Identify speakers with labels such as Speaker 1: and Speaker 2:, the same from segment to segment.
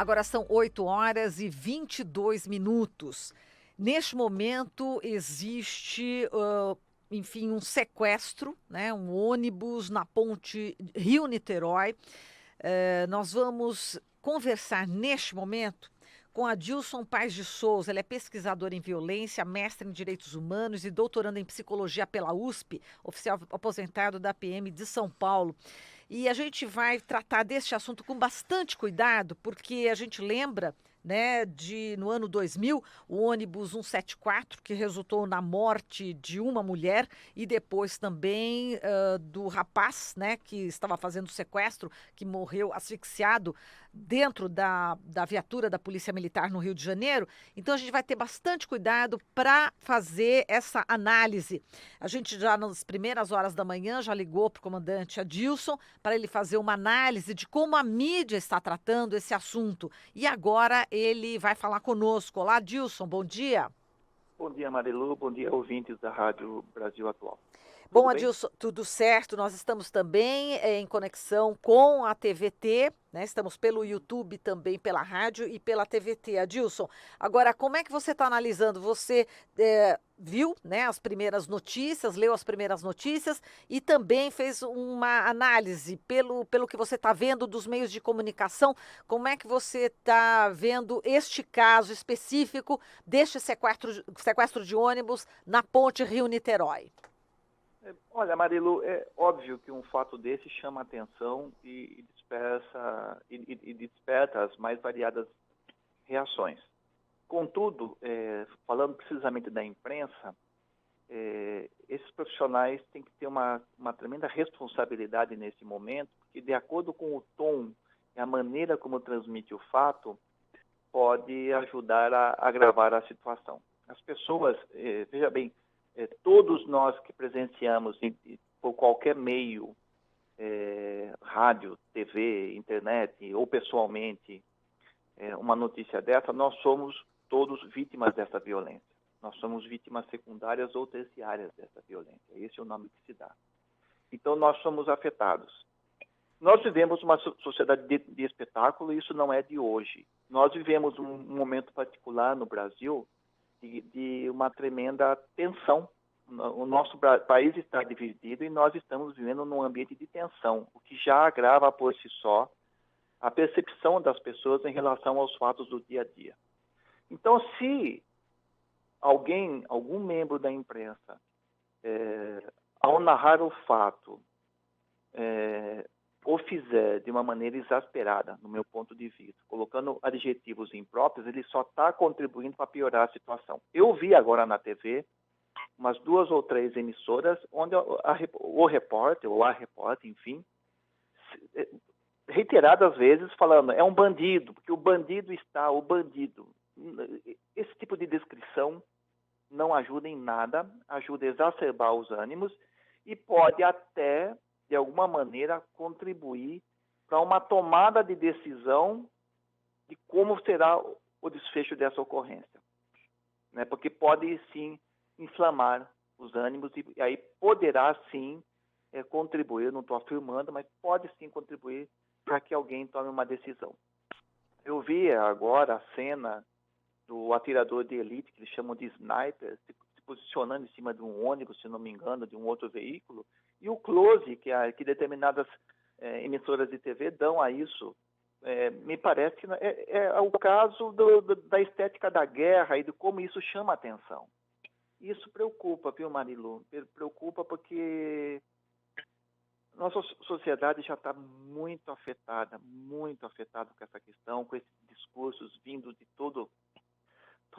Speaker 1: Agora são 8h22. Neste momento existe, enfim, um sequestro, né? Um ônibus na ponte Rio-Niterói. Nós vamos conversar neste momento com a Dilson Paes de Souza. Ele é pesquisador em violência, mestre em direitos humanos e doutorando em psicologia pela USP, oficial aposentado da PM de São Paulo. E a gente vai tratar deste assunto com bastante cuidado, porque a gente lembra, né, no ano 2000, o ônibus 174, que resultou na morte de uma mulher e depois também do rapaz, né, que estava fazendo o sequestro, que morreu asfixiado dentro da viatura da Polícia Militar no Rio de Janeiro. Então a gente vai ter bastante cuidado para fazer essa análise. A gente já nas primeiras horas da manhã já ligou para o comandante Adilson para ele fazer uma análise de como a mídia está tratando esse assunto. E agora ele vai falar conosco. Olá, Adilson, bom dia.
Speaker 2: Bom dia, Marilu. Bom dia, ouvintes da Rádio Brasil Atual.
Speaker 1: Bom, Adilson, tudo certo. Nós estamos também em conexão com a TVT, né? Estamos pelo YouTube também, pela rádio e pela TVT. Adilson, agora, como é que você está analisando? Você viu, né, as primeiras notícias, leu as primeiras notícias e também fez uma análise pelo que você está vendo dos meios de comunicação. Como é que você está vendo este caso específico deste sequestro de ônibus na ponte Rio-Niterói?
Speaker 2: Olha, Marilu, é óbvio que um fato desse chama atenção e desperta as mais variadas reações. Contudo, falando precisamente da imprensa, esses profissionais têm que ter uma tremenda responsabilidade nesse momento, porque de acordo com o tom e a maneira como transmite o fato, pode ajudar a agravar a situação. As pessoas, veja bem, todos nós que presenciamos por qualquer meio, rádio, TV, internet ou pessoalmente, uma notícia dessa, nós somos todos vítimas dessa violência. Nós somos vítimas secundárias ou terciárias dessa violência. Esse é o nome que se dá. Então, nós somos afetados. Nós vivemos uma sociedade de espetáculo e isso não é de hoje. Nós vivemos um momento particular no Brasil de uma tremenda tensão. O nosso país está dividido e nós estamos vivendo num ambiente de tensão, o que já agrava por si só a percepção das pessoas em relação aos fatos do dia a dia. Então, se algum membro da imprensa, ao narrar o fato, o fizer de uma maneira exasperada, no meu ponto de vista, colocando adjetivos impróprios, ele só está contribuindo para piorar a situação. Eu vi agora na TV umas 2 ou 3 emissoras onde o repórter, ou a repórter, enfim, reiteradas vezes falando, é um bandido, porque o bandido. Esse tipo de descrição não ajuda em nada, ajuda a exacerbar os ânimos e pode até, de alguma maneira, contribuir para uma tomada de decisão de como será o desfecho dessa ocorrência. Né? Porque pode, sim, inflamar os ânimos e aí poderá, sim, contribuir, não estou afirmando, mas pode, sim, contribuir para que alguém tome uma decisão. Eu vi agora a cena do atirador de elite, que eles chamam de sniper, se posicionando em cima de um ônibus, se não me engano, de um outro veículo, e o close que determinadas emissoras de TV dão a isso. Me parece que é o caso da estética da guerra e de como isso chama a atenção. Isso preocupa, viu, Marilu? Preocupa porque nossa sociedade já está muito afetada com essa questão, com esses discursos vindo de toda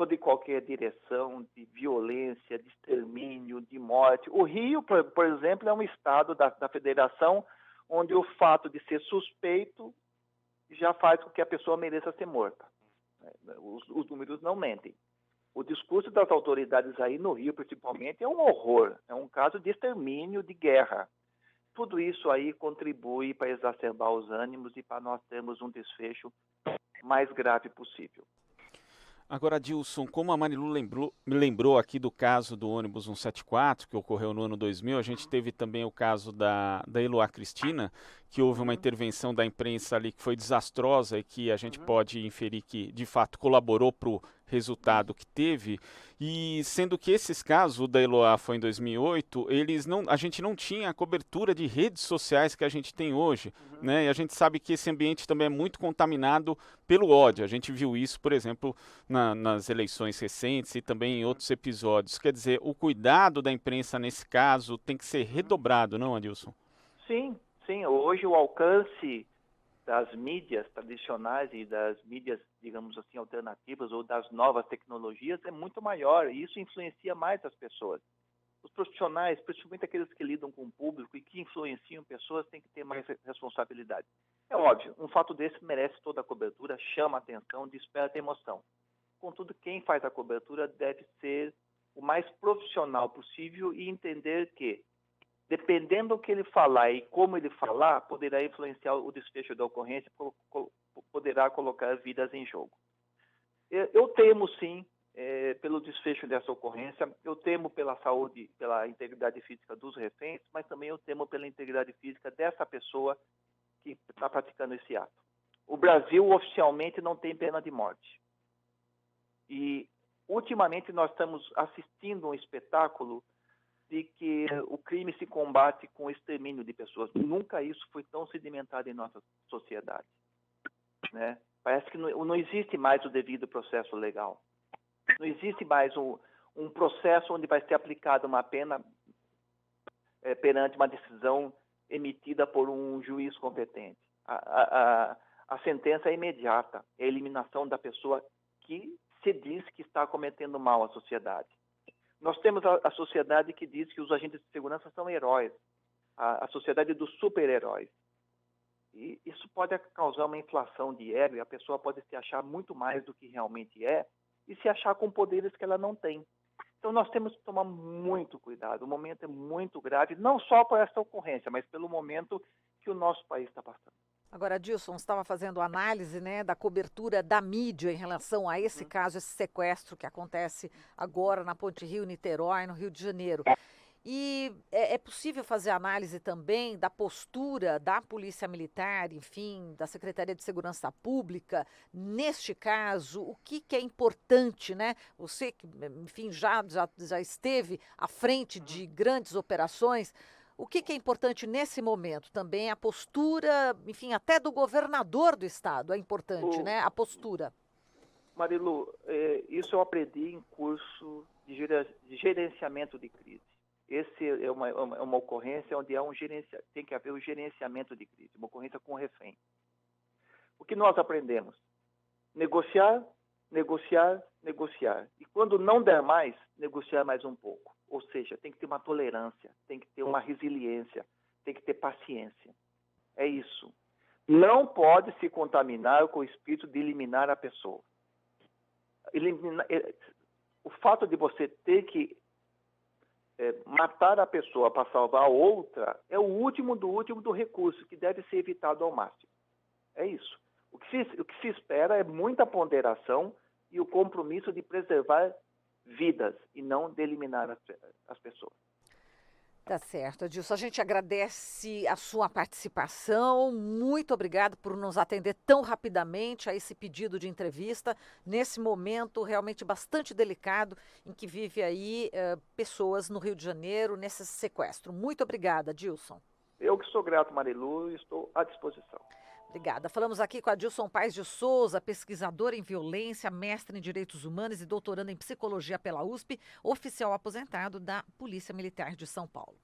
Speaker 2: e qualquer direção, de violência, de extermínio, de morte. O Rio, por exemplo, é um estado da federação onde o fato de ser suspeito já faz com que a pessoa mereça ser morta. Os números não mentem. O discurso das autoridades aí no Rio, principalmente, é um horror. É um caso de extermínio, de guerra. Tudo isso aí contribui para exacerbar os ânimos e para nós termos um desfecho mais grave possível.
Speaker 3: Agora, Adilson, como a Marilu me lembrou aqui do caso do ônibus 174, que ocorreu no ano 2000, a gente teve também o caso da Eloá Cristina, que houve uma intervenção da imprensa ali que foi desastrosa e que a gente pode inferir que, de fato, colaborou para o resultado que teve. E sendo que esses casos, o da Eloá foi em 2008, a gente não tinha a cobertura de redes sociais que a gente tem hoje, né? E a gente sabe que esse ambiente também é muito contaminado pelo ódio. A gente viu isso, por exemplo, nas eleições recentes e também em outros episódios. Quer dizer, o cuidado da imprensa nesse caso tem que ser redobrado, não, Adilson?
Speaker 2: Sim, sim. Hoje o alcance das mídias tradicionais e das mídias, digamos assim, alternativas ou das novas tecnologias é muito maior e isso influencia mais as pessoas. Os profissionais, principalmente aqueles que lidam com o público e que influenciam pessoas, têm que ter mais responsabilidade. É óbvio, um fato desse merece toda a cobertura, chama a atenção, desperta emoção. Contudo, quem faz a cobertura deve ser o mais profissional possível e entender que, dependendo do que ele falar e como ele falar, poderá influenciar o desfecho da ocorrência, poderá colocar vidas em jogo. Eu temo, sim, pelo desfecho dessa ocorrência, eu temo pela saúde, pela integridade física dos reféns, mas também eu temo pela integridade física dessa pessoa que está praticando esse ato. O Brasil, oficialmente, não tem pena de morte. E, ultimamente, nós estamos assistindo um espetáculo de que o crime se combate com o extermínio de pessoas. Nunca isso foi tão sedimentado em nossa sociedade, né? Parece que não existe mais o devido processo legal. Não existe mais um processo onde vai ser aplicada uma pena perante uma decisão emitida por um juiz competente. A sentença é imediata, é a eliminação da pessoa que se diz que está cometendo mal à sociedade. Nós temos a sociedade que diz que os agentes de segurança são heróis, a sociedade dos super-heróis. E isso pode causar uma inflação de ego e a pessoa pode se achar muito mais do que realmente é e se achar com poderes que ela não tem. Então nós temos que tomar muito cuidado. O momento é muito grave, não só por essa ocorrência, mas pelo momento que o nosso país está passando.
Speaker 1: Agora, Adilson, você estava fazendo análise, né, da cobertura da mídia em relação a esse caso, esse sequestro que acontece agora na Ponte Rio-Niterói, no Rio de Janeiro. E é possível fazer análise também da postura da Polícia Militar, enfim, da Secretaria de Segurança Pública, neste caso, o que é importante, né? Você que, enfim, já esteve à frente de grandes operações. O que é importante nesse momento? Também a postura, enfim, até do governador do estado é importante, né? A postura.
Speaker 2: Marilu, isso eu aprendi em curso de gerenciamento de crise. Esse é uma ocorrência onde tem que haver o gerenciamento de crise, uma ocorrência com refém. O que nós aprendemos? Negociar, negociar, negociar. E quando não der mais, negociar mais um pouco. Ou seja, tem que ter uma tolerância, tem que ter uma resiliência, tem que ter paciência. É isso. Não pode se contaminar com o espírito de eliminar a pessoa. O fato de você ter que matar a pessoa para salvar a outra é o último do recurso, que deve ser evitado ao máximo. É isso. O que se espera é muita ponderação e o compromisso de preservar vidas e não de eliminar as pessoas.
Speaker 1: Tá certo, Adilson. A gente agradece a sua participação. Muito obrigado por nos atender tão rapidamente a esse pedido de entrevista, nesse momento realmente bastante delicado em que vive aí pessoas no Rio de Janeiro, nesse sequestro. Muito obrigada, Adilson.
Speaker 2: Eu que sou grato, Marilu, e estou à disposição.
Speaker 1: Obrigada. Falamos aqui com Adilson Paes de Souza, pesquisador em violência, mestre em direitos humanos e doutorando em psicologia pela USP, oficial aposentado da Polícia Militar de São Paulo.